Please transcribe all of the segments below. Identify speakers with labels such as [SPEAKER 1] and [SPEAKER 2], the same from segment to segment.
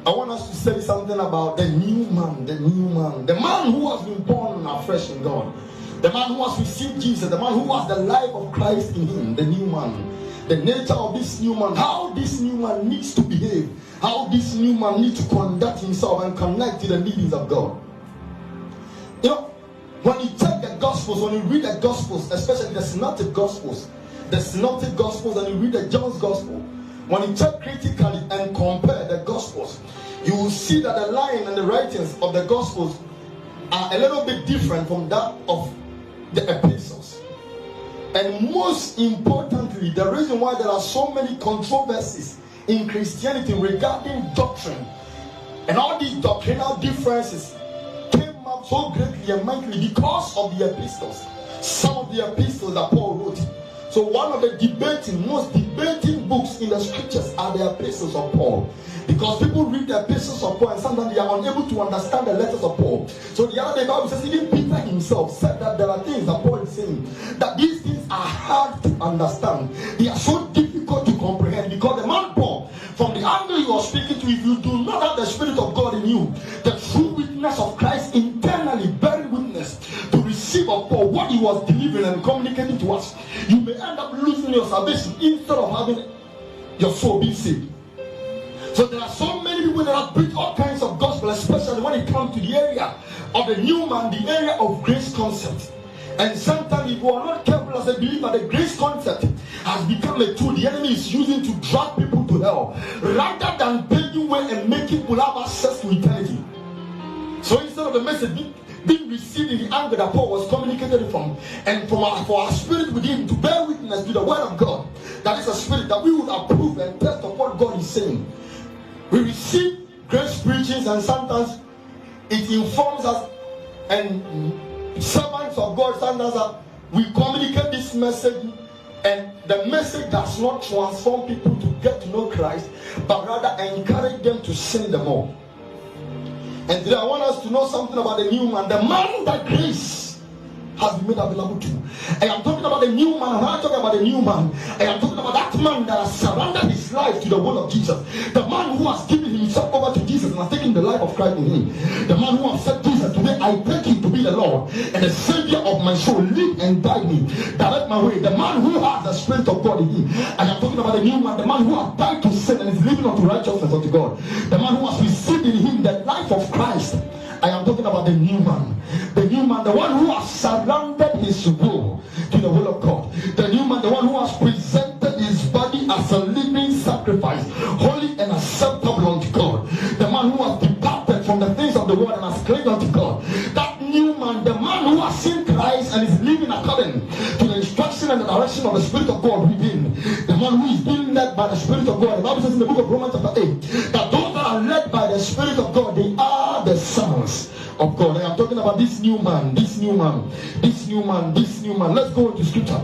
[SPEAKER 1] I want us to say something about the new man, the man who has been born afresh in God, the man who has received Jesus, the man who has the life of Christ in him, the new man. The nature of this new man, how this new man needs to behave, how this new man needs to conduct himself and connect to the leadings of God. You know, when you check the Gospels, when you read the Gospels, especially the Synoptic Gospels, and you read the John's Gospel, when you check critically and compare the Gospels, you will see that the line and the writings of the Gospels are a little bit different from that of the epistles. And most importantly, the reason why there are so many controversies in Christianity regarding doctrine and all these doctrinal differences came up so greatly and mightily because of the epistles. Some of the epistles that Paul wrote. So one of the most debating books in the scriptures are the epistles of Paul. Because people read the epistles of Paul and sometimes they are unable to understand the letters of Paul. So the other day, the Bible says even Peter himself said that there are things that Paul is saying, that these things are hard to understand. They are so difficult to comprehend because the man Paul, from the angle you are speaking to, if you do not have the Spirit of God in you, the true witness of Christ internally bearing witness to receive of Paul what he was delivering and communicating to us, you may end up losing your salvation instead of having your soul being saved. So there are so many people that have preached all kinds of gospel, especially when it comes to the area of the new man, the area of grace concept. And sometimes if you are not careful as a believer, the grace concept has become a tool the enemy is using to drag people to hell, rather than paving way and making people have access to eternity. So instead of the message being received in the angle that Paul was communicated from, and for our spirit within to bear witness to the word of God, that is a spirit that we would approve and test of what God is saying. We receive grace preachings and sometimes it informs us, and servants of God sometimes we communicate this message, and the message does not transform people to get to know Christ, but rather encourage them to sin the more. And today I want us to know something about the new man, the man that grace has been made available to. I am talking about the new man. When I talk about the new man, I am talking about that man that has surrendered his life to the will of Jesus. The man who has given himself over to Jesus and has taken the life of Christ in him. The man who has said, Jesus, today I take him to be the Lord and the Savior of my soul. Live and guide me. Direct my way. The man who has the Spirit of God in him. I am talking about the new man, the man who has died to sin and is living unto righteousness unto God. The man who has received in him the life of Christ. I am talking about the new man. The new man, the one who has surrendered his will to the will of God. The new man, the one who has presented his body as a living sacrifice, holy and acceptable unto God. The man who has departed from the things of the world and has clinged unto God. That new man, the man who has seen Christ and is living according to the instruction and the direction of the Spirit of God within. The man who is being led by the Spirit of God. The Bible says in the book of Romans chapter 8 that those that are led by the Spirit of God, they are the sons of God. I am talking about this new man, this new man, this new man, this new man. Let's go into scripture.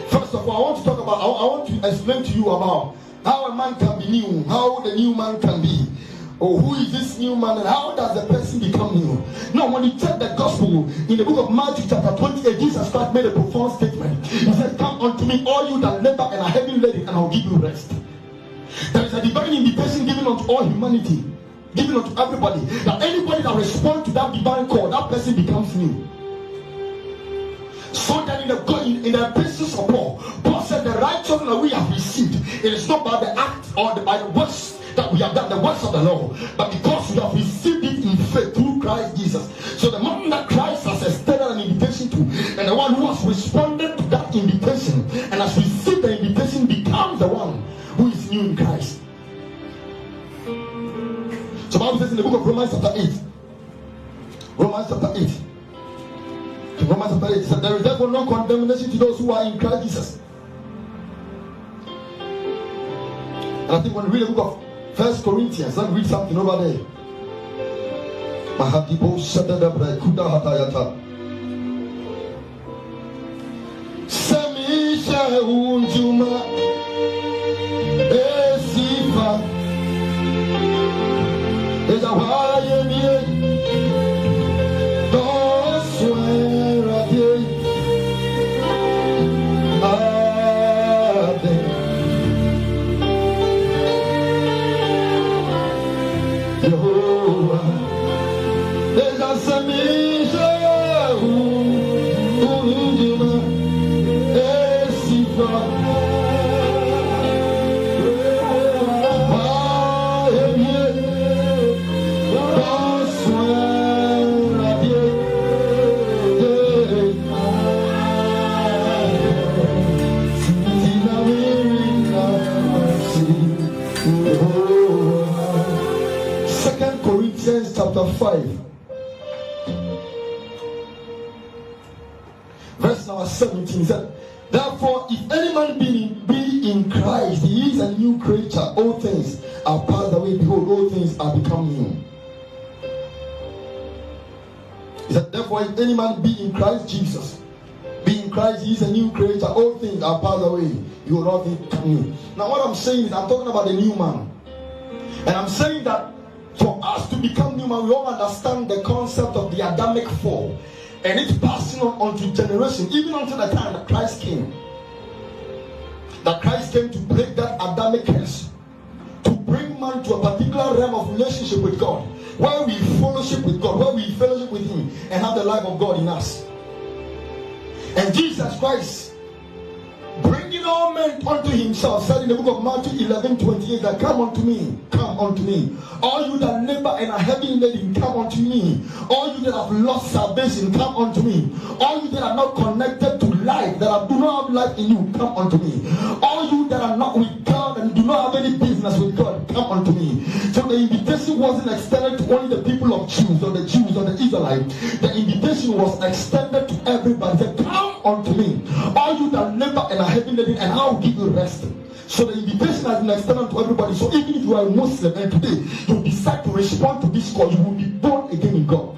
[SPEAKER 1] First of all, I want to talk about, I want to explain to you about how a man can be new, how the new man can be. Oh, who is this new man and how does the person become new? Now, when you check the gospel in the book of Matthew chapter 28, Jesus Christ made a profound statement. He said, come unto me, all you that labor and are heavy laden, and I'll give you rest. There is a divine invitation given unto all humanity, given unto everybody, that anybody that responds to that divine call, that person becomes new. So that in the epistles of Paul said the righteousness that we have received, it is not by the act or by the works that we have done, the works of the law, but because we have received it in faith through Christ Jesus. So the man that Christ has extended an invitation to, and the one who has responded to that invitation and has received the invitation becomes the one who is new in Christ. So the Bible says in the book of Romans chapter 8, Romans chapter 8 said, there is therefore no condemnation to those who are in Christ Jesus. And I think when we read the book of 1 Corinthians, let's read something over there. Mahadibo Sadadabra Kuda Hatayata. Samisha Unjuma Esifa Ezawaye Jehovah. There's a submission. Second Corinthians chapter 5. Verse number 17 said, therefore, if any man be in Christ, he is a new creature. All things are passed away. Behold, all things are become new. He said, therefore, if any man be in Christ Jesus, be in Christ, he is a new creature. All things are passed away. Behold, all things become new. Now, what I'm saying is, I'm talking about the new man. And I'm saying that for us to become new man, we all understand the concept of the Adamic fall. And it's passing on to generation, even until the time that Christ came. That Christ came to break that Adamic curse, to bring man to a particular realm of relationship with God, where we fellowship with God, where we fellowship with Him, and have the life of God in us. And Jesus Christ, bringing all men unto Himself, said in the book of Matthew 11:28 that come unto me, all you that labor and are heavy laden, come unto me. All you that have lost salvation, come unto me. All you that are not connected to life, that do not have life in you, come unto me. All you that are not with God and do not have any business with God, come unto me. So the invitation wasn't extended to only the people of Jews or the Israelites. The invitation was extended to everybody. Said, come unto me. All you that labor and are heavy laden, and I will give you rest. So the invitation has been extended to everybody. So even if you are a Muslim and today you decide to respond to this call, you will be born again in God.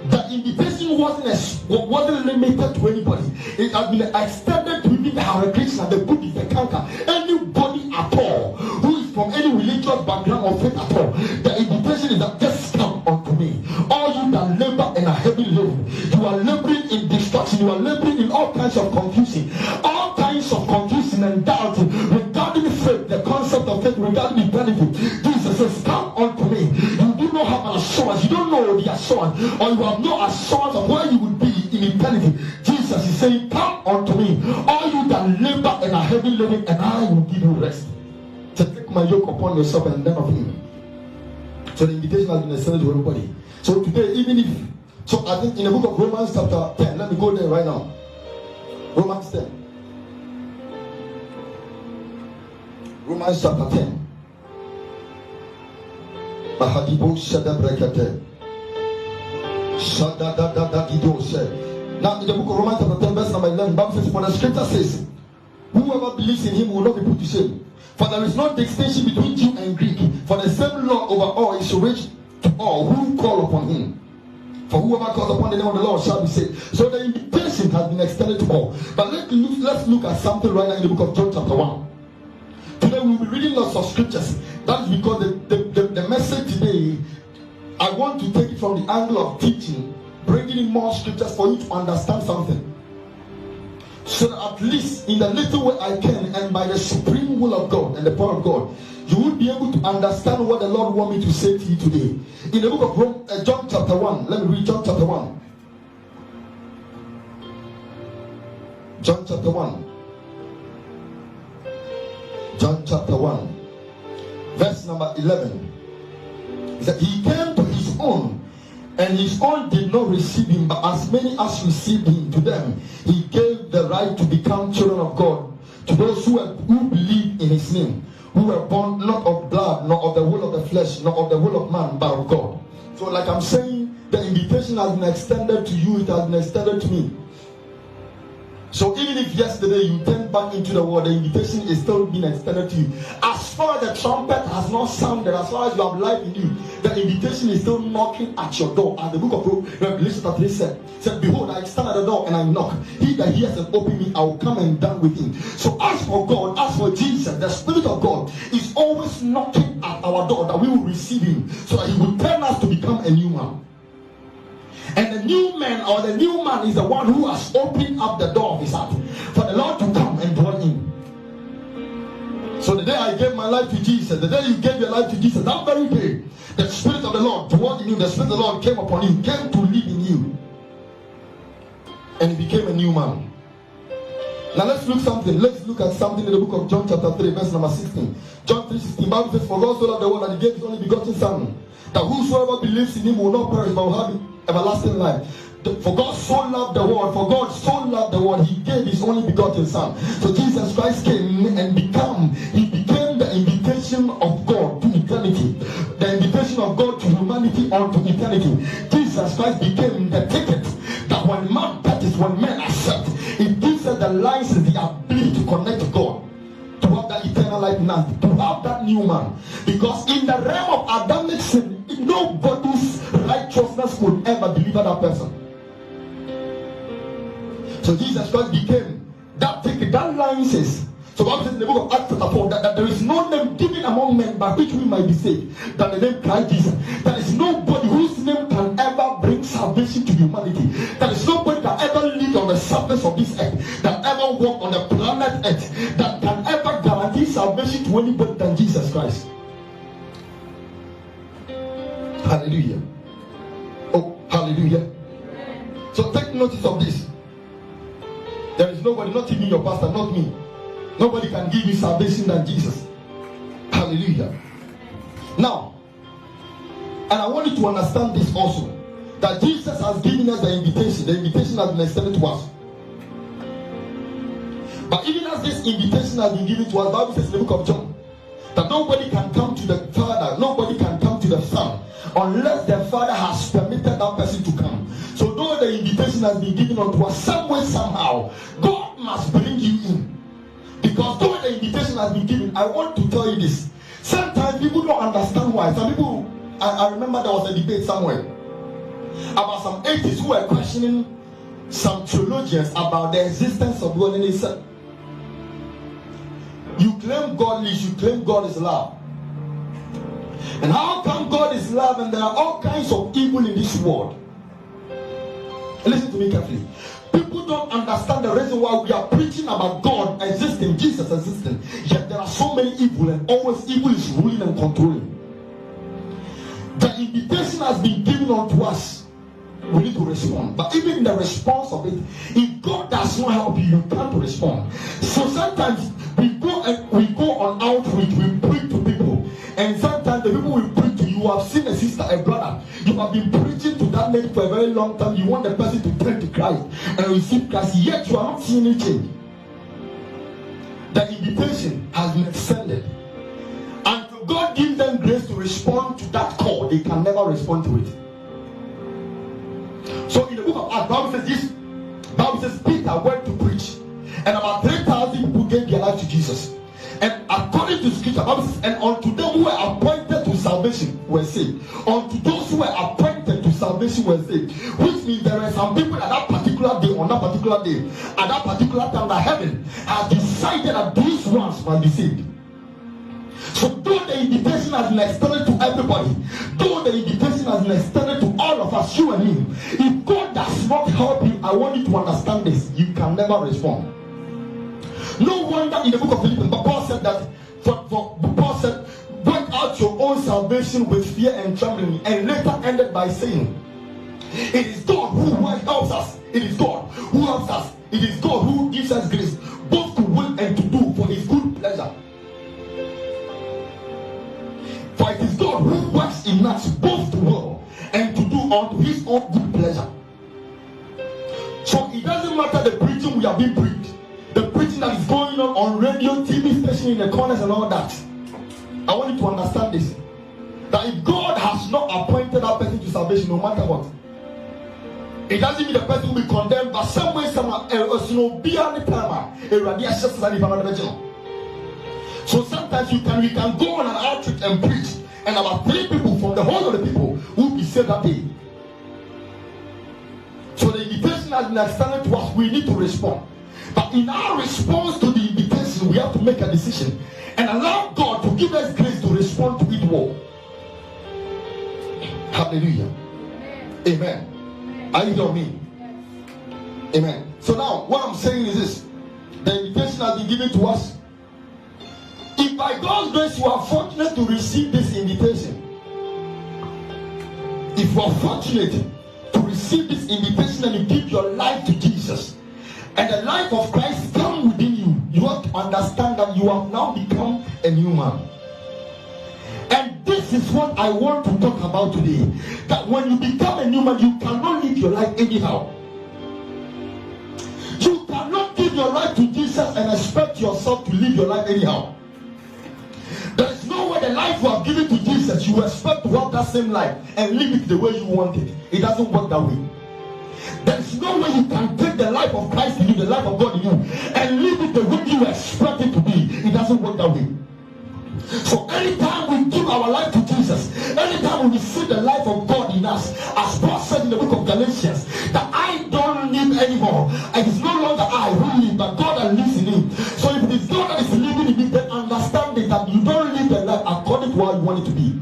[SPEAKER 1] The invitation wasn't limited to anybody. It has been extended to even the Hare Krishna, the Buddhist, the Kanka, anybody at all who is from any religious background or faith at all. The invitation is that just come unto me. All you that labor and are heavy laden, you are laboring in destruction, you are laboring in all kinds of confusion, all kinds of confusion and doubt regarding faith, the concept of faith, regarding eternity. Jesus says, come unto me. You do not have an assurance, you don't know the assurance, or you have no assurance of where you would be in eternity. Jesus is saying, come unto me, all you that labor and are heavy laden, and I will give you rest. So take my yoke upon yourself and learn of Him. So the invitation has been extended to everybody. So today, even if, so I think in the book of Romans chapter 10, let me go there right now. Romans 10. Romans chapter 10. Now in the book of Romans chapter 10, verse number 11, Bible says, for the scripture says, whoever believes in Him will not be put to shame. For there is no distinction between Jew and Greek, for the same Lord over all is rich to all who call upon Him. For whoever calls upon the name of the Lord shall be saved. So the invitation has been extended to all. But let's look at something right now in the book of John chapter 1. Today we'll be reading lots of scriptures. That's because the message today, I want to take it from the angle of teaching, bringing in more scriptures for you to understand something. So that at least in the little way I can, and by the supreme will of God and the power of God, you will be able to understand what the Lord wants me to say to you today. In the book of John chapter 1, let me read John chapter 1. John chapter 1. John chapter 1. Verse number 11. He said, He came to His own, and His own did not receive Him, but as many as received Him, to them He gave the right to become children of God, to those who believe in His name, who were born not of blood, nor of the will of the flesh, nor of the will of man, but of God. So like I'm saying, the invitation has been extended to you, it has been extended to me. So even if yesterday you turned back into the world, the invitation is still being extended to you. As far as the trumpet has not sounded, as far as you have life in you, the invitation is still knocking at your door. And the book of Revelation 3 said, behold, I stand at the door and I knock. He that hears and open me, I will come and dine with him. So as for God, as for Jesus, the Spirit of God is always knocking at our door that we will receive Him, so that He will turn us to become a new man. And the new man or the new man is the one who has opened up the door of his heart for the Lord to come and dwell in. So the day I gave my life to Jesus, the day you gave your life to Jesus, that very day, the Spirit of the Lord dwelt in you, the Spirit of the Lord came upon you, came to live in you, and he became a new man. Now let's look at something in the book of John chapter 3, verse number 16. John 3:16, Bible says, for God so loved the world that he gave his only begotten Son, that whosoever believes in him will not perish but will have everlasting life. For God so loved the world, he gave his only begotten Son. So Jesus Christ came and became the invitation of God to eternity, the invitation of God to humanity unto eternity. Jesus Christ became the ticket that when man touches, when men accept, it gives us the license, the ability to connect to God, to have that eternal life now, to have that new man. Because in the realm of Adamic sin, nobody's righteousness could ever deliver that person. So Jesus Christ became that ticket, that license. So Bible says in the book of Acts chapter 4 that there is no name given among men by which we might be saved than the name Christ Jesus. There is nobody whose name can ever bring salvation to humanity. There is nobody that ever lived on the surface of this earth, that ever walked on the planet earth, that can ever guarantee salvation to anybody than Jesus Christ. Hallelujah. Oh, hallelujah. So take notice of this. There is nobody, not even your pastor, not me. Nobody can give you salvation than Jesus. Hallelujah. Now, and I want you to understand this also, that Jesus has given us the invitation. The invitation has been extended to us. But even as this invitation has been given to us, the Bible says in the book of John that nobody can come to the Father, nobody can come to the Son unless the Father has permitted that person to come. So though the invitation has been given unto us, some way, somehow, God must bring you in. Because though the invitation has been given, I want to tell you this. Sometimes people don't understand why. Some people, I remember there was a debate somewhere about some atheists who were questioning some theologians about the existence of God, and they said, you claim God lives, you claim God is love. And how come God is love and there are all kinds of evil in this world? Listen to me carefully. People don't understand the reason why we are preaching about God existing, Jesus existing, yet there are so many evil, and always evil is ruling and controlling. The invitation has been given unto us. We need to respond. But even in the response of it, if God does not help you, you can't respond. So sometimes we go on outreach, we preach to people, and sometimes the people we preach to, you have seen a sister, a brother, you have been preaching to that lady for a very long time, you want the person to turn to Christ and receive Christ, yet you are not seeing any change. The invitation has been extended. Until God gives them grace to respond to that call, they can never respond to it. So in the book of Acts, Bible says Peter went to preach, and about 3,000 people gave their life to Jesus. And according to Scripture, Bible says, and unto them who were appointed to salvation were saved. Unto those who were appointed to salvation were saved. Which means there are some people at that particular day, on that particular day, at that particular time, that heaven has decided that these ones must be saved. So though the invitation has been extended to everybody, though the invitation has been extended to all of us, you and me, if God does not help you, I want you to understand this, you can never respond. No wonder in the book of Philippians, but Paul said that, Paul said, work out your own salvation with fear and trembling, and later ended by saying, it is God who helps us. It is God who helps us. It is God who gives us grace, both to will and to do for his good pleasure. For it is God who works in us both to will and to do unto his own good pleasure. So it doesn't matter the preaching we have been preached, the preaching that is going on radio, TV station, in the corners and all that. I want you to understand this. That if God has not appointed that person to salvation, no matter what, it doesn't mean the person will be condemned, but some way, somehow, so sometimes we can go on an outreach and preach, and about 3 people from the whole of the people will be saved that day. So the invitation has been extended to us, we need to respond. But in our response to the invitation, we have to make a decision and allow God to give us grace to respond to it well. Hallelujah. Amen. Are you hearing me? Amen. So now, what I'm saying is this. The invitation has been given to us. If by God's grace you are fortunate to receive this invitation, if you are fortunate to receive this invitation and you give your life to Jesus, and the life of Christ come within you, you have to understand that you have now become a new man. And this is what I want to talk about today. That when you become a new man, you cannot live your life anyhow. You cannot give your life to Jesus and expect yourself to live your life anyhow. There is no way the life you have given to Jesus, you expect to have that same life and live it the way you want it. It doesn't work that way. There is no way you can take the life of Christ in you, the life of God in you, and live it the way you expect it to be. It doesn't work that way. So anytime we give our life to Jesus, anytime we receive the life of God in us, as Paul said in the book of Galatians, that I don't live anymore. It is no longer I who live, but God that lives in me. So if it is God that is living in me, then understand it that you don't live the life according to how you want it to be.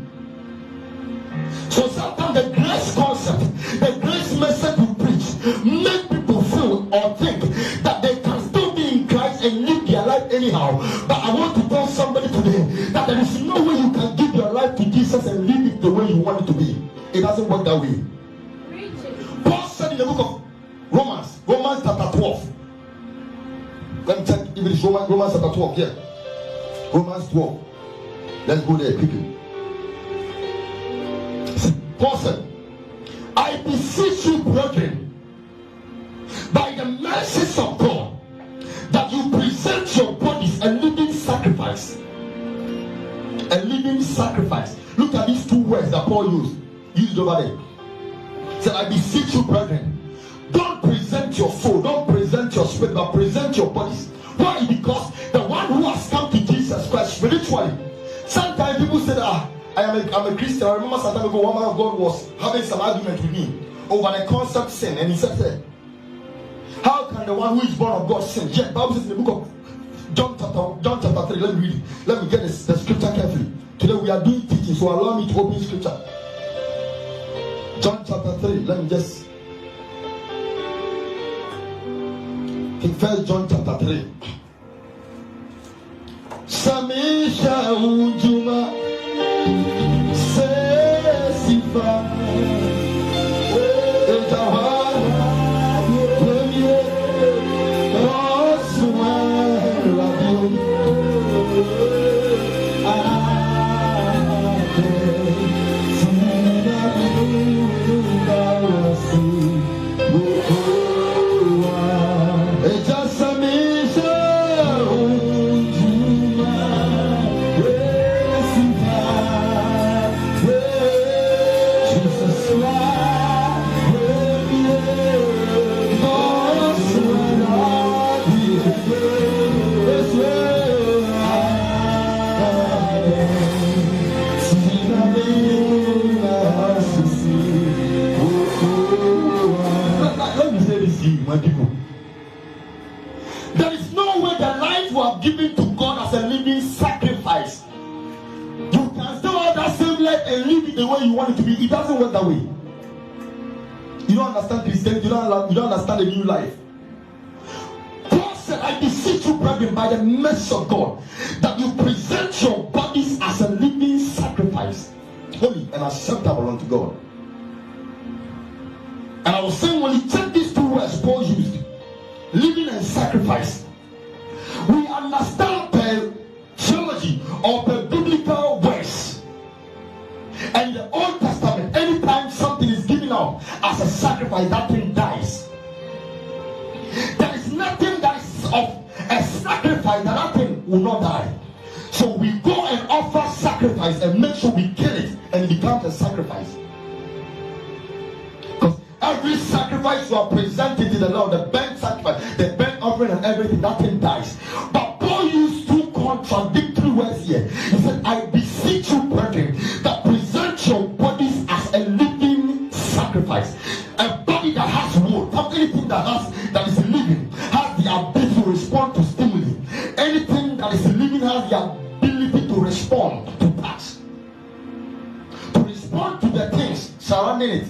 [SPEAKER 1] So sometimes the grace concept, the grace message we preach, make people feel or think that they can still be in Christ and live their life anyhow. But I want to tell somebody today that there is no way you can give your life to Jesus and live it the way you want it to be. It doesn't work that way. Paul said in the book of Romans chapter 12. Let me check if it is Romans chapter 12. Yeah. Romans 12. Let's go there quickly. Paul said, I beseech you, brethren, by the mercies of God, that you present your bodies a living sacrifice. A living sacrifice. Look at these two words that Paul used over there. He said, I beseech you, brethren, don't present your soul, don't present your spirit, but present your bodies. Why? Because the one who has come to Jesus Christ spiritually. Sometimes people say that I'm a Christian. I remember some time ago, one man of God was having some argument with me over the concept sin, and he said, how can the one who is born of God sin? Yet, the Bible says in the book of John chapter 3. Let me read it. Let me get the scripture carefully. Today we are doing teaching, so allow me to open scripture. John chapter 3. Let me just. In 1 John chapter 3. Samisha Ujuma. There is no way the life you have given to God as a living sacrifice, you can still have that same life and live it the way you want it to be. It doesn't work that way. You don't understand Christianity. You don't understand the new life. Paul said, I beseech you, brethren, by the mercy of God, that you present your bodies as a living sacrifice, holy and acceptable unto God. And I was saying, when you check these two words Paul used, living and sacrifice, we understand per theology or per biblical words. And in the Old Testament, anytime something is given out as a sacrifice, that thing dies. There is nothing that is of a sacrifice that thing will not die. So we go and offer sacrifice and make sure we kill it and it becomes a sacrifice. Because every sacrifice you are presenting to the Lord, the burnt sacrifice, the burnt offering and everything, that thing dies. But Paul used two contradictory words here. He said, I beseech you, brethren, that present your bodies as a living sacrifice. A body that has wood, anything that is living has the ability to respond to stimuli. Anything that is living has the ability to respond to touch, to respond to the things surrounding it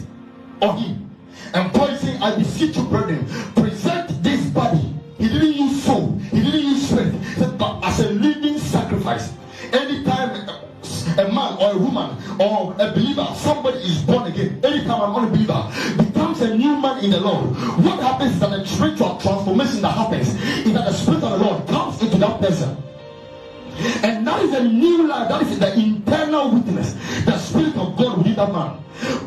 [SPEAKER 1] or him. And Paul is saying, I beseech you, brethren, present this body. He didn't use soul, he didn't use spirit, he said, but as a living sacrifice. man or a woman or a believer, somebody is born again, anytime an unbeliever becomes a new man in the Lord, what happens is that the spiritual transformation that happens is that the Spirit of the Lord comes into that person. And that is a new life. That is the internal witness, the Spirit of God within that man.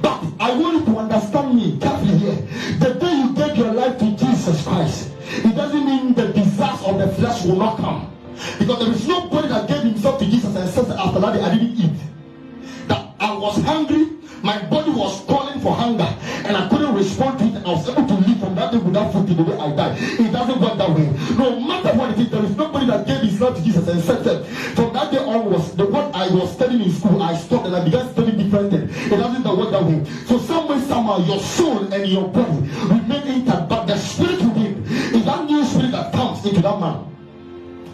[SPEAKER 1] But I want you to understand me carefully here. The day you gave your life to Jesus Christ, it doesn't mean the desires of the flesh will not come. Because there is nobody that gave himself to Jesus and says that after that day I didn't eat. That I was hungry, my body was calling for hunger, and I couldn't respond to it, and I was able to live from that day without food till the day I died. It doesn't work that way. No matter what it is, there is nobody that gave his life to Jesus and said that from that day onwards, the what I was studying in school, I stopped and I began studying different things. It doesn't work that way. So some way, somehow, your soul and your body remain intact, but the spirit within is that new spirit that comes into that man.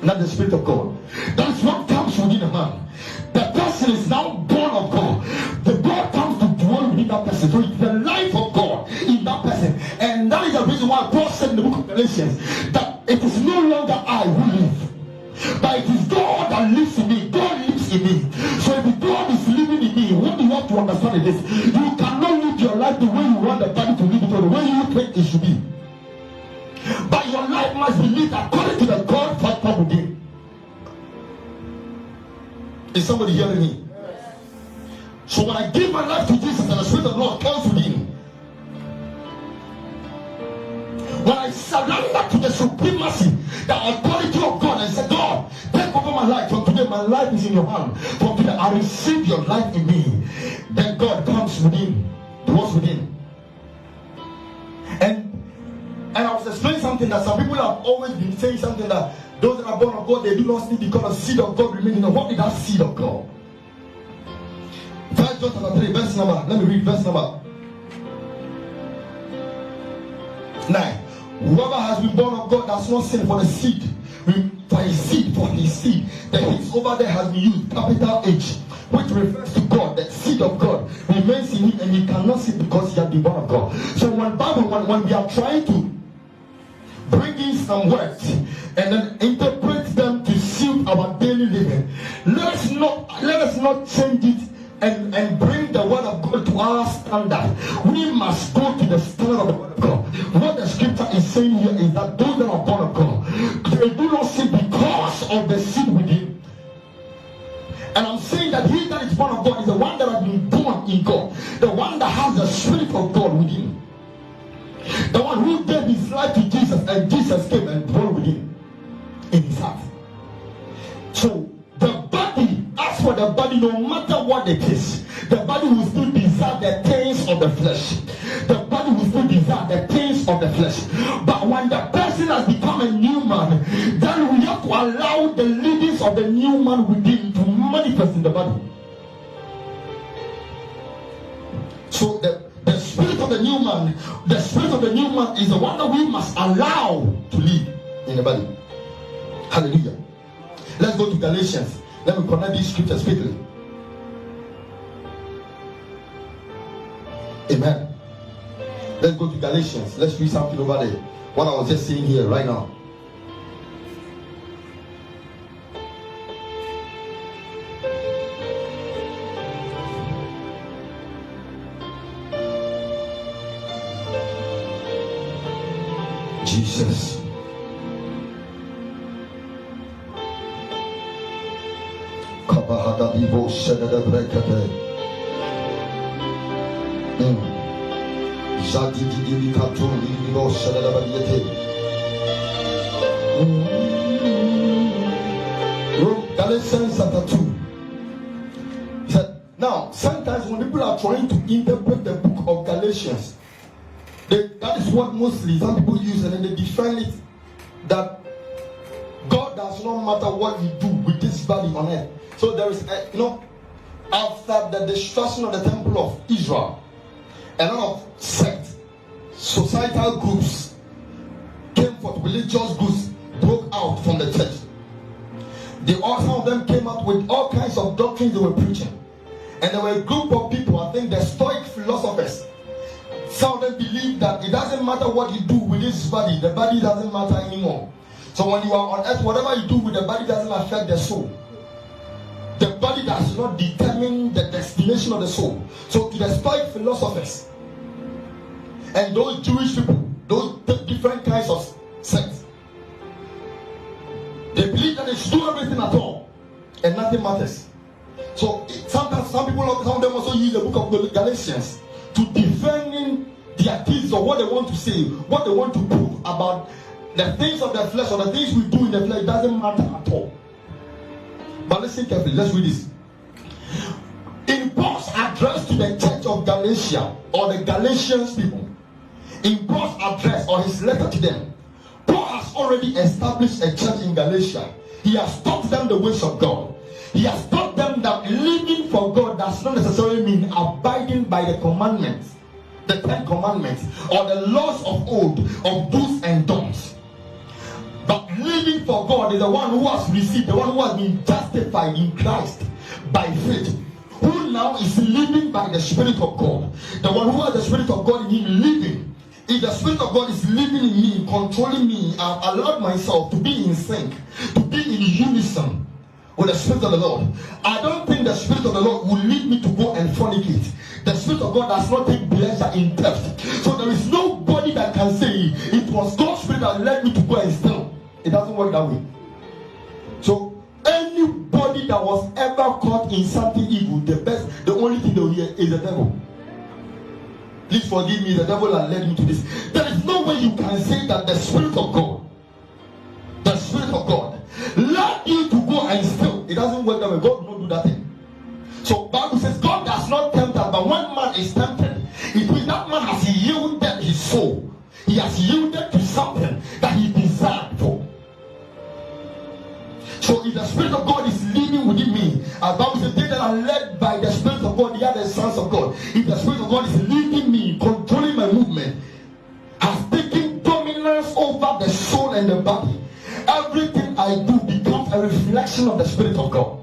[SPEAKER 1] Not the Spirit of God. That's what comes within a man. The person is now born of God. The God comes to dwell within that person. So it's the life of God in that person. And that is the reason why Paul said in the book of Galatians that it is no longer I who live, but it is God that lives in me. God lives in me. So if God is living in me, what you have to understand is this: you cannot live your life the way you want the body to live it or the way you think it should be. But your life must be lived according to the God factor within. Is somebody hearing me? So when I give my life to Jesus and the Spirit of the Lord comes within, when I surrender to the supremacy, the authority of God, and say, God, take over my life. From today, my life is in your hand. From today, I receive your life in me. Then God comes within, dwells within. And I was explaining something that some people have always been saying something that those that are born of God, they do not sleep because the seed of God remains in them. What is that seed of God? 1 John chapter 3, verse number, let me read verse number 9. Whoever has been born of God does not sin, for the seed, for his seed, the his over there has been used, capital H, which refers to God. The seed of God remains in him, and he cannot sin because he has been born of God. So when we are trying to bring in some words and then interpret them to suit our daily living, let us not change it and bring the word of God to our standard. We must go to the standard of the word of God. What the scripture is saying here is that those that are born of God, they do not sin because of the seed within. And I'm saying that he that is born of God is the one that has been born in God, the one that has the Spirit of God within, the one who gave his life to Jesus, and Jesus came and dwelled within in his heart. So the body, as for the body, no matter what it is, the body will still desire the things of the flesh. The body will still desire the things of the flesh. But when the person has become a new man, then we have to allow the leadings of the new man within to manifest in the body. So the spirit of the new man, is the one that we must allow to live in the body. Hallelujah. Let's go to Galatians. Let me connect these scriptures quickly. Amen. Let's go to Galatians. Let's read something over there. What I was just saying here right now. Jesus. Galatians chapter 2. Now, sometimes when people are trying to interpret the book of Galatians, that is what mostly some people use, and then they define it that God does not matter what you do with this body on earth. So there is, after the destruction of the temple of Israel, a lot of sects, societal groups came forth, religious groups broke out from the church. Some of them came out with all kinds of doctrines they were preaching. And there were a group of people, I think the Stoic philosophers. Some of them believe that it doesn't matter what you do with this body, the body doesn't matter anymore. So when you are on earth, whatever you do with the body doesn't affect the soul. The body does not determine the destination of the soul. So to the Stoic philosophers and those Jewish people, those different kinds of sects, they believe that they should do everything at all and nothing matters. So sometimes some of them also use the book of Galatians to defend their thesis or what they want to say, what they want to prove about the things of the flesh or the things we do in the flesh. Doesn't matter at all. But listen carefully, let's read this. In Paul's address to the church of Galatia, or the Galatians people, in Paul's address or his letter to them, Paul has already established a church in Galatia. He has taught them the ways of God. He has taught them that living for God does not necessarily mean abiding by the commandments, the 10 commandments, or the laws of old, of do's and don'ts. But living for God is the one who has received, the one who has been justified in Christ by faith, who now is living by the Spirit of God. The one who has the Spirit of God in him living. If the Spirit of God is living in me, controlling me, I've allowed myself to be in sync, to be in unison with the Spirit of the Lord. I don't think the Spirit of the Lord will lead me to go and fornicate. The Spirit of God does not take pleasure in theft. So there is nobody that can say it was God's Spirit that led me to go and steal. It doesn't work that way. So anybody that was ever caught in something evil, the only thing they will hear is the devil. Please forgive me, the devil has led me to this. There is no way you can say that the Spirit of God led you to go and steal. It doesn't work that way. God will not do that thing. So Bible says God does not tempt us, but when man is tempted, it means that man has yielded his soul. He has yielded to something that he desired for. So if the Spirit of God is living within me, as Bible says, they that are led by the Spirit of God, they are the sons of God. If the Spirit of God is leading me, controlling my movement, has taken dominance over the soul and the body, everything I do becomes a reflection of the Spirit of God.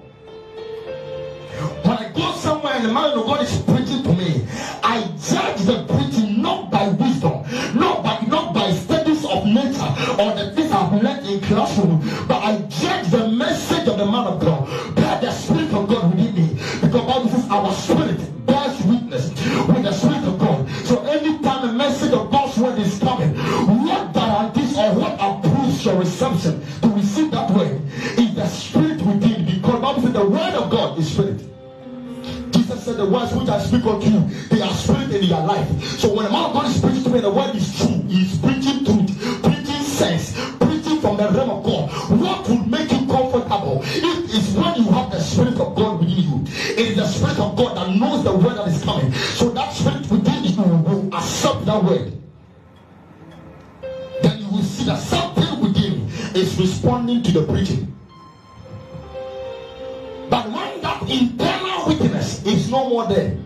[SPEAKER 1] When I go somewhere and the man of God is preaching to me, I judge the preaching not by wisdom, not by studies of nature or the things I've learned in classroom, but I judge the message of the man of God by the Spirit of God within me. Because Bible says our spirit bears witness with the Spirit of God. So anytime a message of God's word is coming, what guarantees or what approves your reception to receive that word is the Spirit within. Because Bible says the word of God is spirit. Jesus said the words which I speak unto you, they are spirit and they are life. So when a man of God is preaching to me, the word is true. He is preaching truth, preaching sense, preaching from the realm of God. What would make you comfortable? It is when you have the Spirit of God within you. It is the Spirit of God that knows the word that is coming. So that Spirit within you will accept that word. Then you will see that something within is responding to the preaching. But when that internal witness is no more there,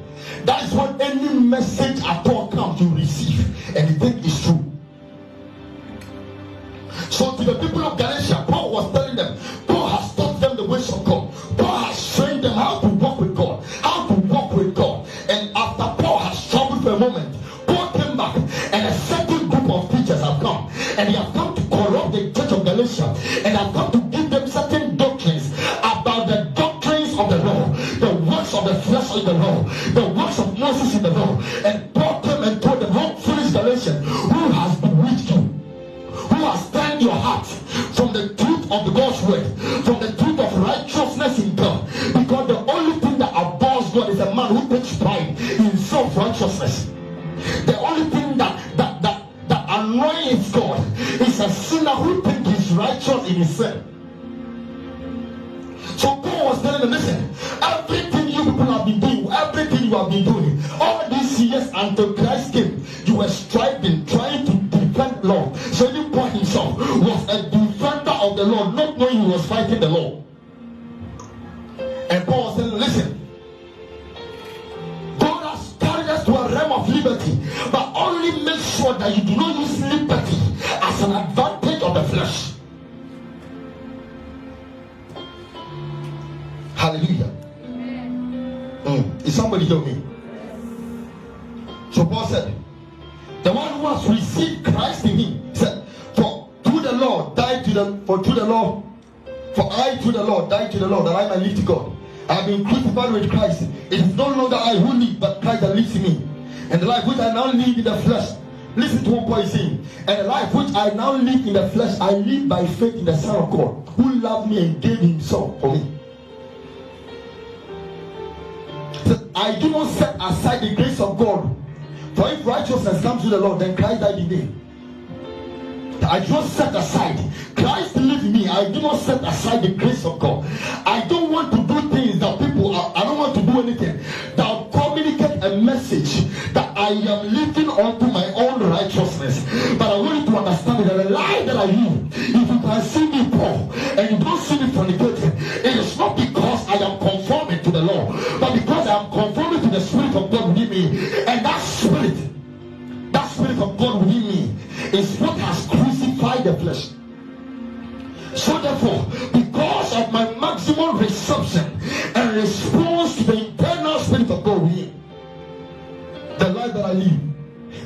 [SPEAKER 1] that is when any message at all comes to receive and you think is true. So to the people of Galatia, Paul was telling them, Paul has taught them the ways of God. Paul has trained them how to walk with God, how to walk with God. And after Paul has traveled for a moment, Paul came back and a certain group of teachers have come. And they have come to corrupt the church of Galatia and have come to give them certain doctrines about the doctrines of the law, the works of the flesh in the law, the works of Moses in the law. And Paul came and told them, "How foolish Galatians, who has bewitched you? Who has turned your heart from the truth of the God's word, from the truth of righteousness in God?" Because the only thing that abhors God is a man who takes pride in self-righteousness. The only thing that annoys God is a sinner who thinks he's righteous in his sin. So Paul was telling them, listen, everything you people have been doing, everything you have been doing, all these years until Christ came, you were striving, trying to defend the law. So even Paul himself was a defender of the law, not knowing he was fighting the law. And Paul was saying, listen, God has carried us to a realm of liberty, but only make sure that you do not use liberty as an advantage of the flesh. Hallelujah. Is somebody hear me? So Paul said, the one who has received Christ in him said, for I through the law died to the law, that I might live to God. I've been crucified with Christ. It is no longer I who live, but Christ that lives in me. And the life which I now live in the flesh. Listen to one point he's saying. And the life which I now live in the flesh, I live by faith in the Son of God, who loved me and gave himself for me. So I do not set aside the grace of God. For if righteousness comes to the Lord, then Christ died in vain. I do not set aside. Christ lives in me. I do not set aside the grace of God. I don't want to do things that people I don't want to do anything that will communicate a message that I am living unto my own righteousness. But I want you to understand that the life that I live, if you can see me poor and you don't see me fornicating, it is not because I am conforming to the law, but because I am conforming to the Spirit of God within me. And that Spirit of God within me is what has crucified the flesh. So therefore, because of my maximum reception and response to the internal Spirit of God within, the life that I live,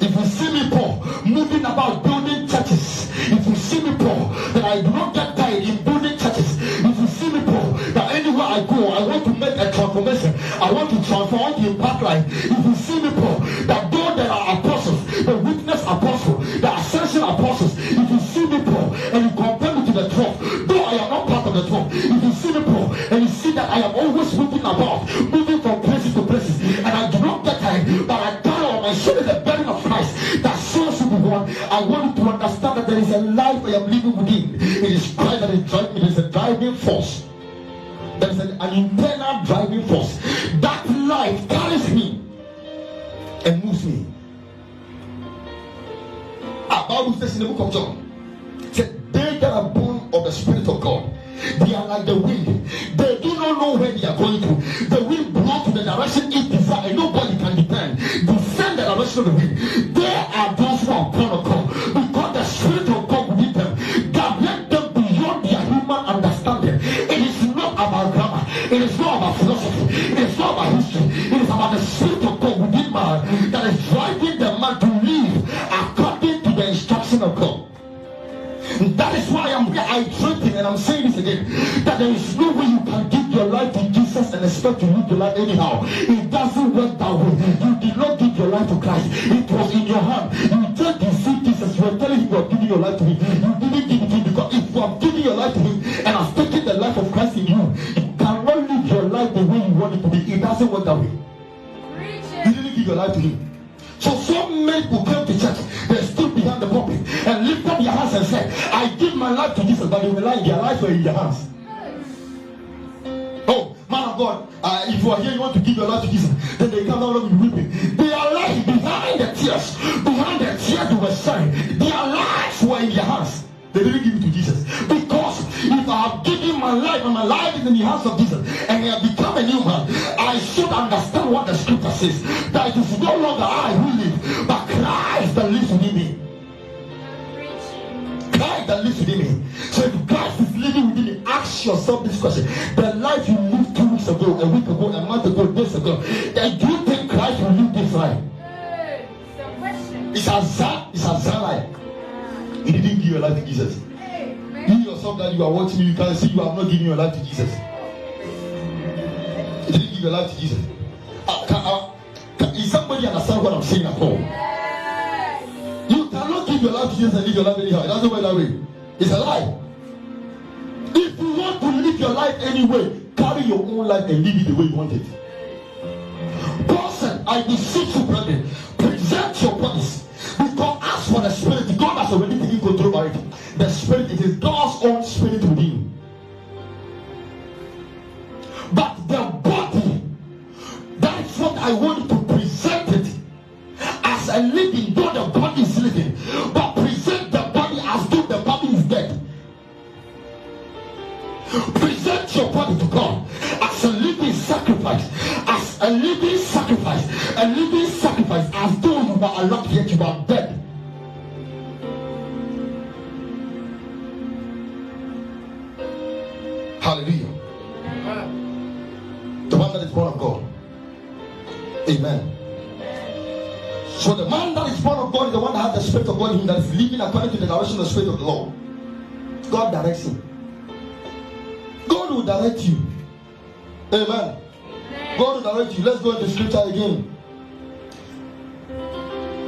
[SPEAKER 1] if you see me poor, moving about building churches, if you see me poor, that I do not get tired in building churches, if you see me poor, that anywhere I go, I want to make a transformation, I want to transform, I want to impact life. If you see me poor, that though there are apostles, the witness apostle, the ascension apostles, if you see me poor and you compare me to the 12, though I am not part of the 12, if you see me poor and you see that I am always moving about, moving from places to places, and I do not get tired, but I carry on my shoulder the burden of Christ, that souls will be one. I want you to understand that there is a life I am living within. It is Christ that is driving me. There is a driving force. There is an internal driving force. That life carries me and moves me. Bible says in the book of John, said, they that are born of the Spirit of God, they are like the wind. They do not know where they are going to. The wind blows to the direction it desires, and nobody can defend the direction of the wind. They are those who are born of God, because the Spirit of God within them direct them beyond their human understanding. It is not about grammar. It is not about philosophy. It is not about history. It is about the Spirit of God within man that is driving the man to live according to the instruction of God. That is why I'm reiterating, and I'm saying this again, that there is no way you can give your life to Jesus and expect to live your life anyhow. It doesn't work that way. You did not give your life to Christ. It was in your hand. You just deceived Jesus. You were telling him you are giving your life to him. You didn't give it to him, because if you are giving your life to him and have taken the life of Christ in you, you cannot live your life the way you want it to be. It doesn't work that way. You didn't give your life to him. So many people came to church, they stood behind the pulpit and lifted their hands and said, I give my life to Jesus, but they were lying, their lives were in their hands. Oh, man of God, if you are here, you want to give your life to Jesus, then they come down and be weeping. They are lying behind the tears they were sharing. Their lives were in their hands. They didn't give it to Jesus. Because if I have given my life and my life is in the hands of Jesus and I have become a new man, I should understand what the scripture says. That it is no longer I who live, but Christ that lives within me. Christ that lives within me. So if Christ is living within me, ask yourself this question. The life you lived 2 weeks ago, a week ago, a month ago, days ago, then do you think Christ will live this life? It's a Zan life. You didn't give your life to Jesus. You yourself that you are watching, you can see you have not given your life to Jesus. You didn't give your life to Jesus. Is somebody understand what I'm saying at all? You cannot give your life to Jesus and live your life anyhow. It doesn't work that way. It's a lie. If you want to live your life anyway, carry your own life and live it the way you want it. Paul said, I beseech you, brethren, present your bodies. Because as for the Spirit, God has already taken control over it. The Spirit, it is God's own Spirit within. But the body, that's what I want to present it as a living, though the body is living. But present the body as though the body is dead. Present your body to God as a living sacrifice. As a living sacrifice. A living sacrifice as though you were alive yet you are dead. Hallelujah. The one that is born of God. Amen. So the man that is born of God is the one that has the Spirit of God in him, that is living according to the direction of the Spirit of the Lord. God directs him. God will direct you. Amen. God will direct you. Let's go into scripture again.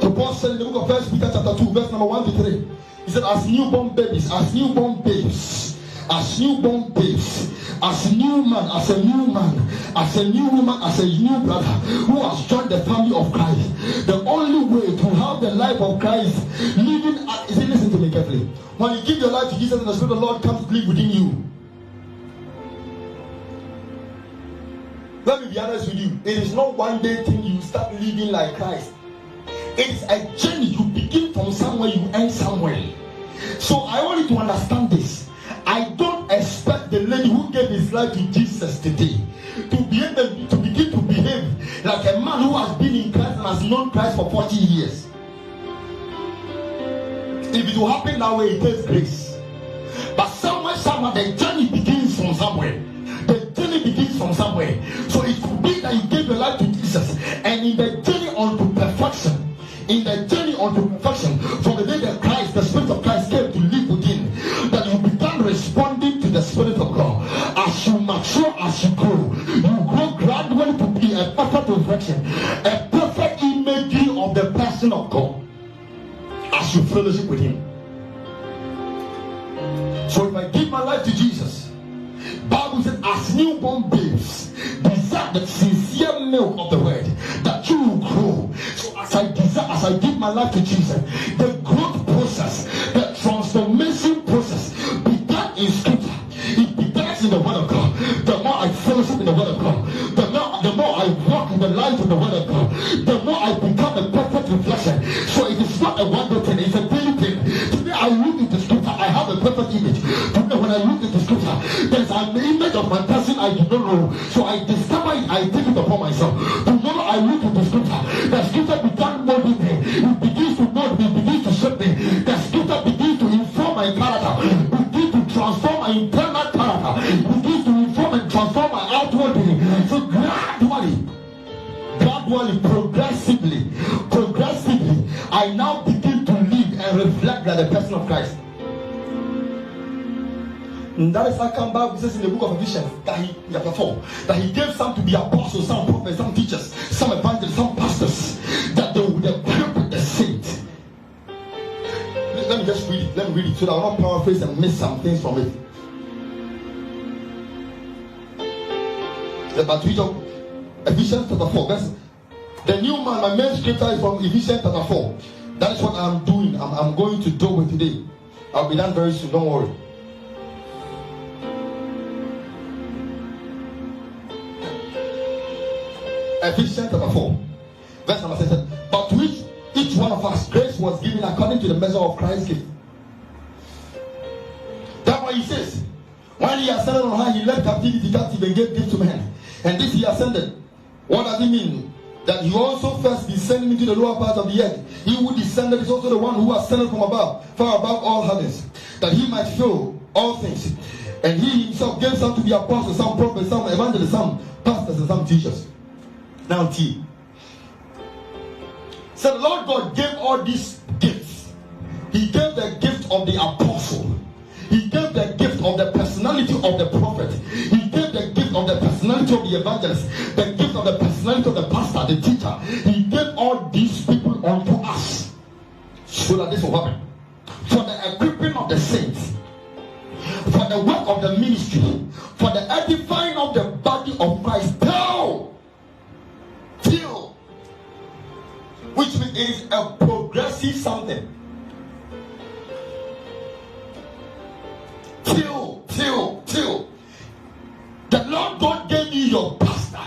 [SPEAKER 1] So Paul said in the book of 1 Peter chapter 2, verse number 1 to 3. He said, as newborn babes, as newborn babes, as newborn babes, as a new man, as a new man, as a new woman, as a new brother who has joined the family of Christ. The only way to have the life of Christ living, listen to me carefully. When you give your life to Jesus and the Spirit of the Lord comes to live within you. Let me be honest with you. It is not one day thing you start living like Christ. It is a journey. You begin from somewhere, you end somewhere. So I want you to understand this. I don't expect the lady who gave his life to Jesus today to begin to behave like a man who has been in Christ and has known Christ for 40 years. If it will happen that way, it takes grace. But somewhere, the journey begins from somewhere. The journey begins from somewhere. So it could be that you gave your life to Jesus, and in the journey unto perfection, from the day that Christ, the Spirit of Christ, came to live within, that you began responding to the Spirit of God. As you mature, as you grow gradually to be a perfect reflection, a perfect image of the person of God, as you fellowship with Him. So if I give my life to Jesus, Bible says, as newborn babes, desire the sincere milk of the word, that you will grow. So as I give my life to Jesus, the growth process, the transformation process began in scripture. It begins in the word of God. The more I fellowship in the word of God, the more I walk in the light of the word of God, the more I become a perfect reflection. So it is not a one-day thing, it's a daily thing. Today I look into scripture, I have a perfect image. Today when I look into scripture, there's an image of my person I do not know. So I discover it, I take it upon myself. Tomorrow I look into scripture, the scripture began molding me. It begins to mold me, it begins to shape me. The scripture begins to inform my character, begins to transform my internal character, begins to inform and transform my outward being. So gradually, progressively, I now begin to live and reflect like the person of Christ. And that is how come Bible says in the book of Ephesians, chapter 4, that He gave some to be apostles, some prophets, some teachers, some evangelists, some pastors, that they would equip the saints. Let me just read it. Let me read it so that I will not paraphrase and miss some things from it. But read up Ephesians chapter 4. That's the new man. My main scripture is from Ephesians chapter 4. That is what I'm doing. I'm going to do with today. I'll be done very soon. Don't worry. Ephesians chapter 4, verse number 6. But to each one of us grace was given according to the measure of Christ's gift. That's why He says, when He ascended on high, He led captivity captive and gave gifts to men. And this He ascended. What does it mean? That He also first descended into the lower part of the earth. He who descended is also the one who ascended from above, far above all heavens, that He might fill all things. And He Himself gave some to be apostles, some prophets, some evangelists, some pastors, and some teachers. Now T. So the Lord God gave all these gifts. He gave the gift of the apostle. He gave the gift of the personality of the prophet. He gave the gift of the personality of the evangelist. The gift of the personality of the pastor, the teacher. He gave all these people unto us, so that this will happen. For the equipping of the saints, for the work of the ministry, for the edifying of the body of Christ. Till, which means it is a progressive something. Till. The Lord God gave you your pastor,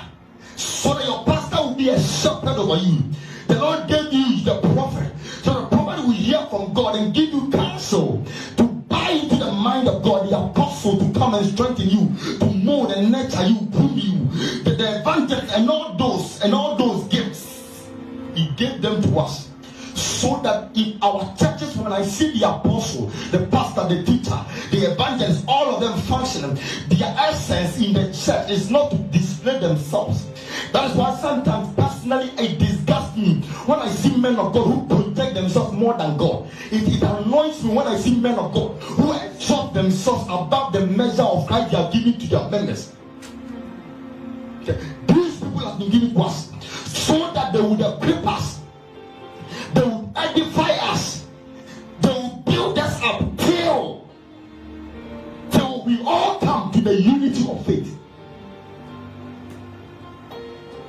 [SPEAKER 1] so that your pastor will be a shepherd over you. The Lord gave you the prophet, so the prophet will hear from God and give you counsel to buy into the mind of God. The apostle to come and strengthen you, to mold and nurture you, groom you. The evangelist and all those gifts, He gave them to us, so that in our churches, when I see the apostle, the pastor, the teacher, the evangelist, all of them functioning, their essence in the church is not to display themselves. That is why sometimes personally it disgusts me when I see men of God who project themselves more than God. It annoys me when I see men of God who exalt themselves above the measure of Christ they are giving to their members. These people have been given to us so that they would equip us, they would edify us, they would build us up till we all come to the unity of faith.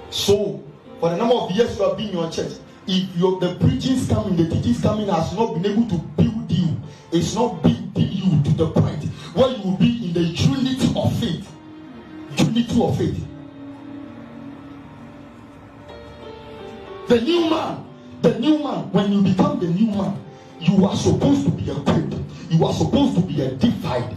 [SPEAKER 1] So, for the number of years you have been in your church, if the preachings coming, the teachings coming has not been able to build you, it's not building you to the point where you will be in the unity of faith. Unity of faith. The new man, when you become the new man, you are supposed to be equipped. You are supposed to be edified.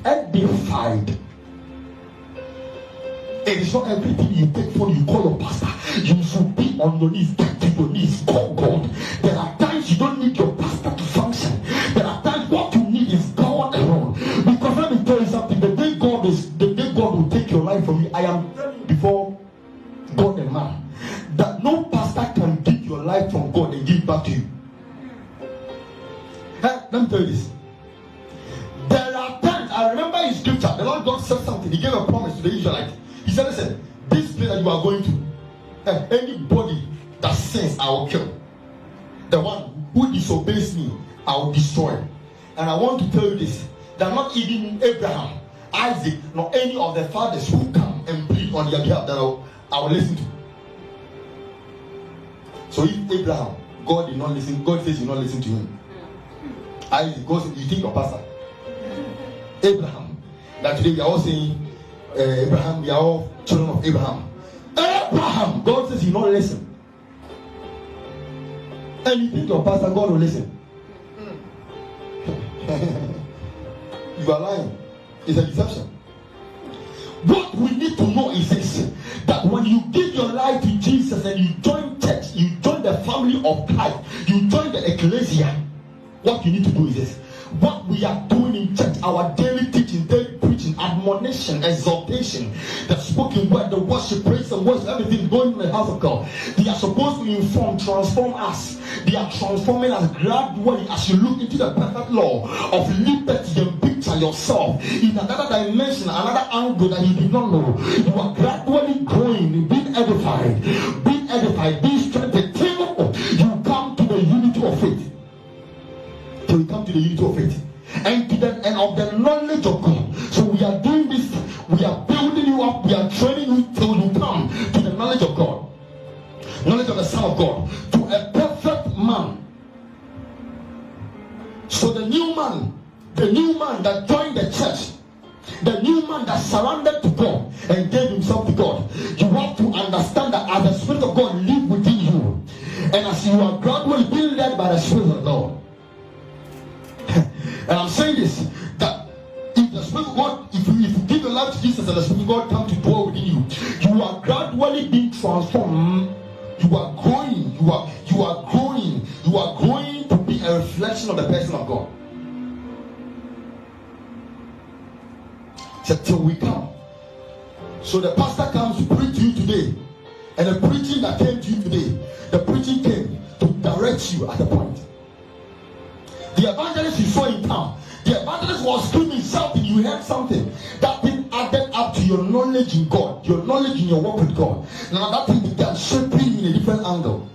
[SPEAKER 1] It is not everything you take for you call your pastor. You should be on your knees, get to your knees, call God. There are times you don't need your pastor to function. There are times what you need is God alone. Because let me tell you something, the day God will take your life from you, I am telling you before God and man, that no pastor can take your life from God and give it back to you. Let me tell you this. There are times, I remember in scripture, the Lord God said something. He gave a promise to the Israelites. He said, listen, this place that you are going to, anybody that sins, I will kill. The one who disobeys me, I will destroy. And I want to tell you this, that not even Abraham, Isaac, nor any of the fathers who come and plead on their behalf that I will listen to. So if Abraham, God did not listen, God says you not listen to him. Isaac, God says, you think your pastor? Abraham, that today we are all saying, Abraham, we are all children of Abraham. Abraham, God says you not listen. And you think your pastor, God will listen? You are lying. It's a deception. What we need to know is this, that when you give your life to Jesus and you join church, you join the family of Christ, you join the ecclesia, what you need to do is this. What we are doing in church, our daily teaching, daily preaching, admonition, exhortation, the spoken word, the worship, praise and worship, everything going in the house of God, they are supposed to inform, transform us. They are transforming us gradually as you look into the perfect law of liberty and picture yourself in another dimension, another angle that you did not know. You are gradually growing, being edified, being strengthened till you come to the unity of faith. Till we come to the unity of faith and to the end of the knowledge of God. So we are doing this, we are building you up, we are training you till you come to the knowledge of God, knowledge of the Son of God, to a perfect man. So the new man that joined the church, the new man that surrendered to God and gave himself to God, you have to understand that as the Spirit of God lives within you, and as you are gradually being led by the Spirit of God. And I'm saying this, that if the Spirit of God, if you give your life to Jesus and the Spirit of God comes to dwell within you, you are gradually being transformed. You are growing. You are growing to be a reflection of the person of God. So till we come. So the pastor comes to preach to you today, and the preaching that came to you today, the preaching came to direct you at the point. The evangelist you saw in town, the evangelist was screaming, shouting, you heard something. That thing added up to your knowledge in God, your knowledge in your work with God. Now that thing began shaping in a different angle.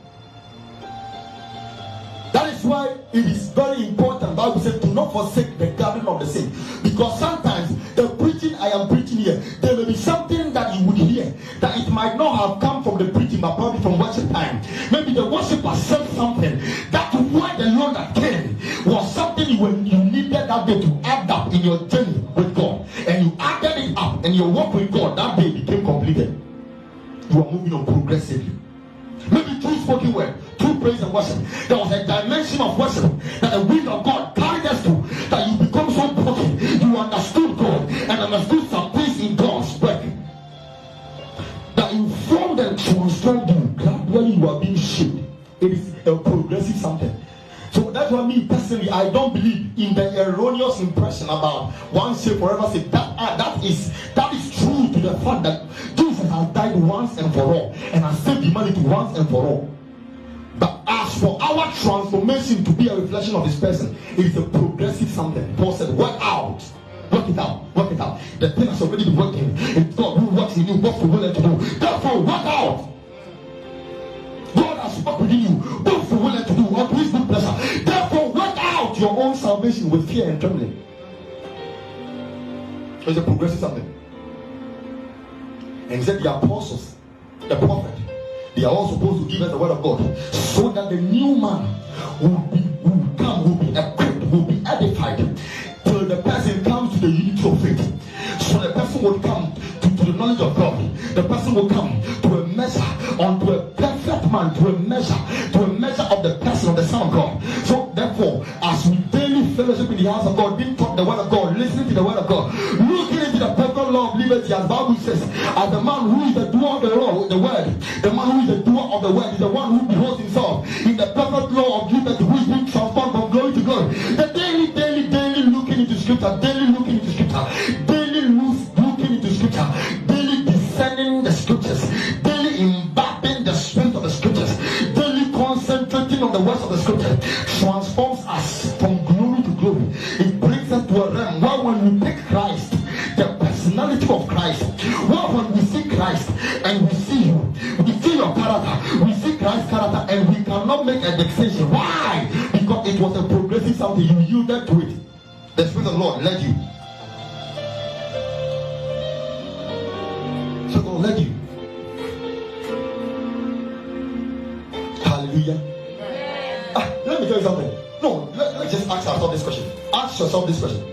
[SPEAKER 1] That is why it is very important. Bible says, do not forsake the gathering of the saints. Because sometimes the preaching I am preaching here, there may be something that you would hear that it might not have come from the preaching, but probably from worship time. Maybe the worshiper said something. That word alone that came was something you needed that day to add up in your journey with God. And you added it up, and your work with God that day became completed. You are moving on progressively. Maybe through spoken word, through praise and worship, there was a dimension of worship that the wind of God carried us to, that you become so broken, you understood God and understood some things in God's work, that you formed and transformed you. Gradually you are being shaped. It is a progressive something. So that's why me personally, I don't believe in the erroneous impression about once saved forever saved. That is true to the fact that Jesus has died once and for all and has saved humanity once and for all. But as for our transformation to be a reflection of this person, it is a progressive something. Paul said, work out Work it out. Work it out. The thing has already been working. It's God who works in you, both to will and to do. Therefore, work out. God has worked within you, both to will and to do, unto his good pleasure. Therefore, work out your own salvation with fear and trembling. It's a progressive something. And he said the apostles, the prophet, they are all supposed to give us the word of God, so that the new man will be equipped, will be edified, till the person comes to the unity of faith. So the person will come to the knowledge of God. The person will come to a measure, unto a perfect man, to a measure of the person of the Son of God. So therefore, as we daily fellowship in the house of God, being taught the word of God, listening to the word of God, looking into the perfect law of liberty, as Bible says, as the man who is the doer of the law, the word, the man who is the doer of the word is the one who beholds himself in the perfect law of liberty, who is being transformed from glory to glory. The daily looking into scripture, daily looking into scripture, daily looking into scripture, daily discerning the scriptures, daily imbibing the strength of the scriptures, daily concentrating on the words of the scripture, transforms us from glory to glory. It brings us to a realm where when we take Christ, the personality of Christ, where when we see Christ and we see you, we see your character, we see Christ's character, and we cannot make a decision. Why? Because it was a progressive something. You yielded to it. The Spirit of the Lord led you. So God led you. Hallelujah. Let me tell you something. No, let's just ask ourselves this question. Ask yourself this question.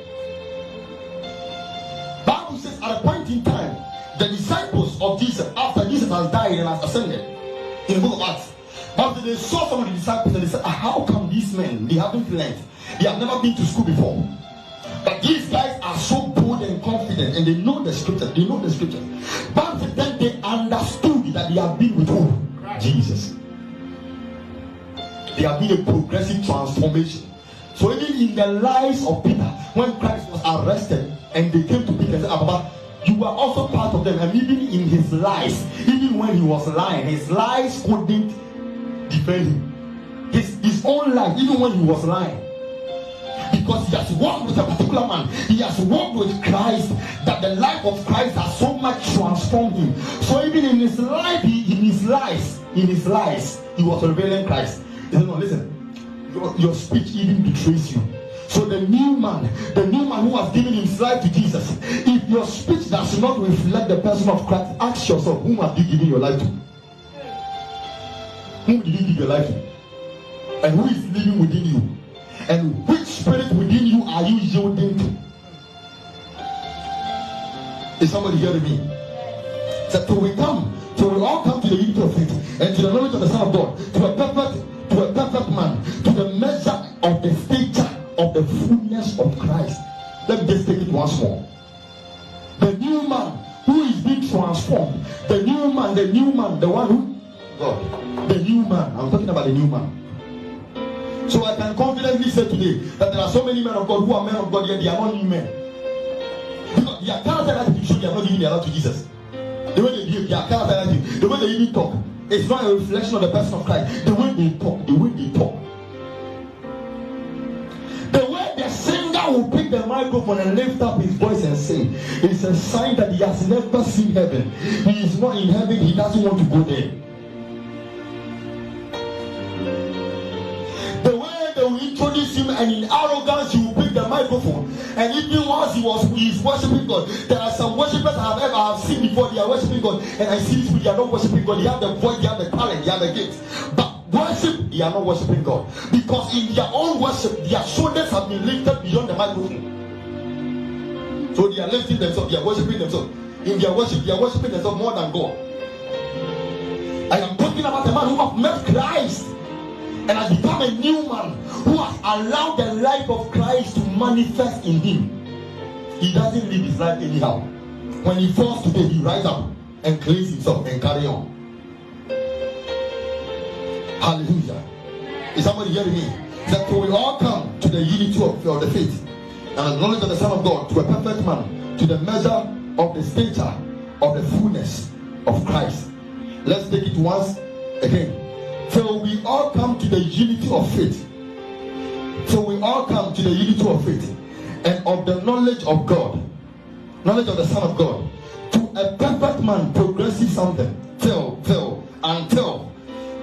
[SPEAKER 1] Bible says at a point in time, the disciples of Jesus, after Jesus has died and has ascended, in the book of Acts, but they saw some of the disciples and they said, how come these men, they haven't learned, they have never been to school before, but these guys are so bold and confident, and they know the scriptures, but then they understood that they have been with who? Jesus. There have been a progressive transformation. So even in the lives of Peter, when Christ was arrested and they came to Peter and said, Abba, you were also part of them. And even in his lies, even when he was lying, his lies couldn't defend him. His own life, even when he was lying, because he has walked with a particular man, he has walked with Christ, that the life of Christ has so much transformed him. So even in his life, in his lies, he was revealing Christ. He said, no, listen, your speech even betrays you. So the new man who has given his life to Jesus, if your speech does not reflect the person of Christ, ask yourself, whom have you given your life to? Whom did you give your life to? And who is living within you? And which spirit within you are you yielding to? Is somebody hearing me? So till we all come to the unity of faith and to the knowledge of the Son of God, to a perfect man, to the measure of the stature of the fullness of Christ. Let me just take it once more. The new man who is being transformed, the new man, the one who God, the new man. I'm talking about the new man. So I can confidently say today that there are so many men of God who are men of God, yet they are not new men. Because their character attitude shows they are not giving their life to Jesus. The way they behave, their character attitude, the way they even talk, it's not a reflection of the person of Christ. The way they talk. The way the singer will pick the microphone and lift up his voice and sing, it's a sign that he has never seen heaven. He is not in heaven, he doesn't want to go there. The way they will introduce him, and in arrogance he will pick the microphone, and even once he is worshiping God, there are some worshippers I have seen before, they are worshiping God, and I see these people, they are not worshiping God. They have the voice, they have the talent, they have the gifts, but worship, they are not worshiping God, because in their own worship their shoulders have been lifted beyond the microphone. So they are lifting themselves, they are worshiping themselves. In their worship, they are worshiping themselves more than God. I am talking about a man who has met Christ and has become a new man, who has allowed the life of Christ to manifest in him. He doesn't live his life anyhow. When he falls today, he rises up and cleans himself and carry on. Hallelujah. Is somebody hearing me? That we all come to the unity of the faith and the knowledge of the Son of God, to a perfect man, to the measure of the stature of the fullness of Christ. Let's take it once again. So we all come to the unity of faith. So we all come to the unity of faith and of the knowledge of God, knowledge of the Son of God, to a perfect man, progressive something,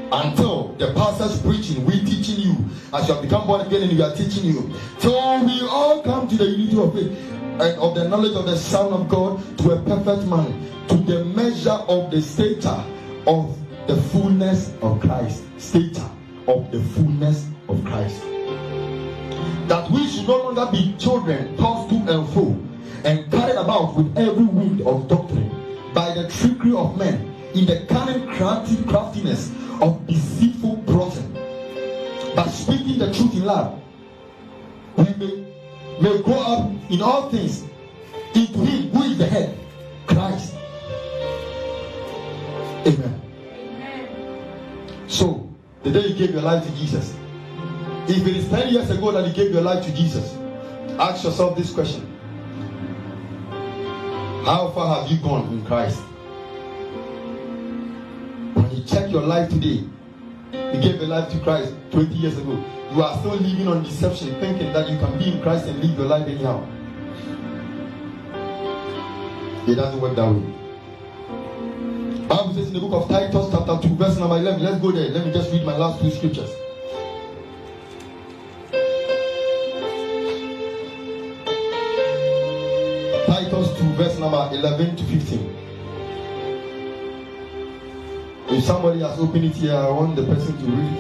[SPEAKER 1] until the pastor's preaching, we teaching you, as you have become born again and we are teaching you, till we all come to the unity of faith and of the knowledge of the Son of God, to a perfect man, to the measure of the stature of the fullness of Christ. Stature of the fullness of Christ. That we should no longer be children tossed to and fro and carried about with every wind of doctrine by the trickery of men in the cunning craftiness of deceitful plotting, but speaking the truth in love, we may grow up in all things into him who is the head, Christ. Amen. So, the day you gave your life to Jesus, if it is 10 years ago that you gave your life to Jesus, ask yourself this question: how far have you gone in Christ? When you check your life today, you gave your life to Christ 20 years ago, you are still living on deception, thinking that you can be in Christ and live your life anyhow. It doesn't work that way. Bible says in the book of Titus chapter 2 verse number 11. Let's go there. Let me just read my last two scriptures. Titus 2 verse number 11 to 15. If somebody has opened it here, I want the person to read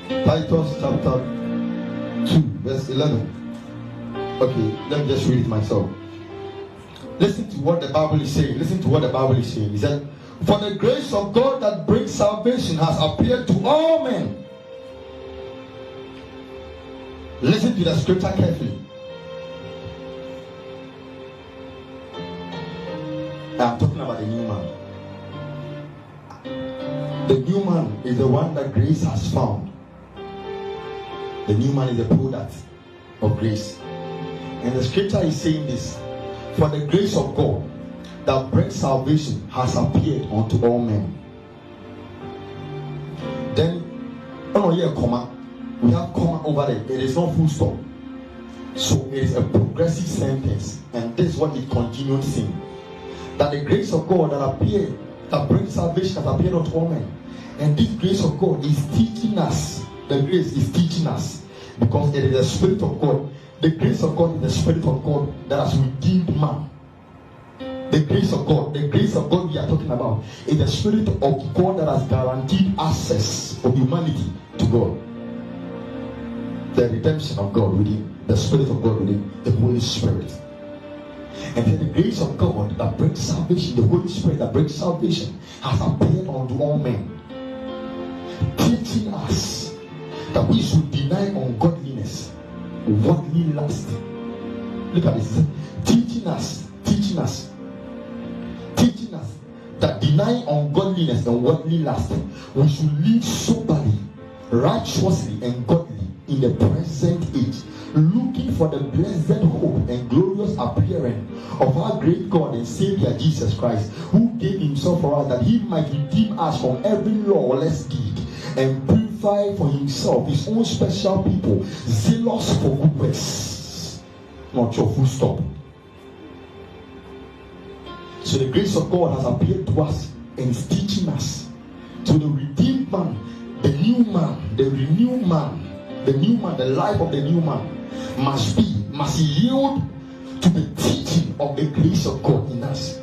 [SPEAKER 1] it. Titus chapter 2 verse 11. Okay, let me just read it myself. Listen to what the Bible is saying. Listen to what the Bible is saying. He said, for the grace of God that brings salvation has appeared to all men. Listen to the scripture carefully. I'm talking about the new man. The new man is the one that grace has found. The new man is the product of grace. And the scripture is saying this: for the grace of God that brings salvation has appeared unto all men. Then, comma. We have comma over there. It is not full stop. So it is a progressive sentence. And this is what it continues saying: that the grace of God that appeared, that brings salvation has appeared unto all men. And this grace of God is teaching us. The grace is teaching us because it is the Spirit of God. The grace of God is the Spirit of God that has redeemed man. The grace of God we are talking about is the Spirit of God that has guaranteed access for humanity to God. The redemption of God within, the Spirit of God within, the Holy Spirit. And then the grace of God that brings salvation, the Holy Spirit that brings salvation, has appeared unto all men, teaching us that we should deny ungodliness, worldly lust. Look at this. Teaching us that denying ungodliness and worldly lust, we should live soberly, righteously, and godly in the present age, looking for the blessed hope and glorious appearing of our great God and Savior Jesus Christ, who gave himself for us that he might redeem us from every lawless deed and purify for himself his own special people, zealous for good works. Not your full stop. So the grace of God has appeared to us and is teaching us. So the redeemed man, the new man, the renewed man, the new man, the life of the new man must yield to the teaching of the grace of God in us.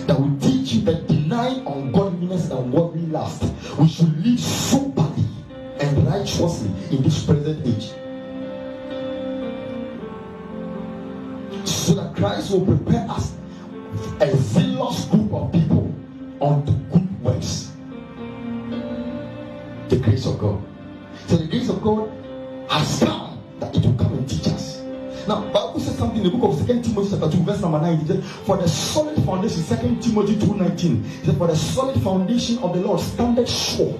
[SPEAKER 1] That will teach you that denying ungodliness and worldly lust, we should live soberly and righteously in this present age. So that Christ will prepare us a zealous group of people unto good works. The grace of God. So the grace of God has come that it will come and teach us. Now, Bible says something in the book of 2 Timothy chapter 2, verse number 9. It says, for the solid foundation, 2 Timothy 2:19. It says, for the solid foundation of the Lord standeth sure,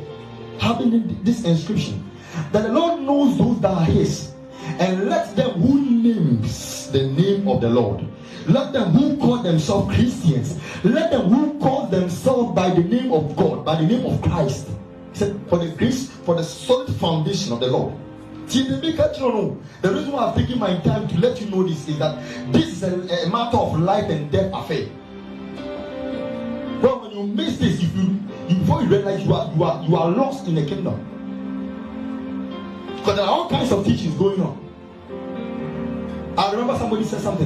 [SPEAKER 1] having this inscription, that the Lord knows those that are his, and let them who names the name of the Lord, let them who call themselves Christians, let them who call themselves by the name of God, by the name of Christ. He said, for the grace, for the solid foundation of the Lord, The reason why I've taken my time to let you know this is that this is a matter of life and death affair. Well, when you miss this, before you realize you are lost in the kingdom. Because there are all kinds of teachings going on. I remember somebody said something.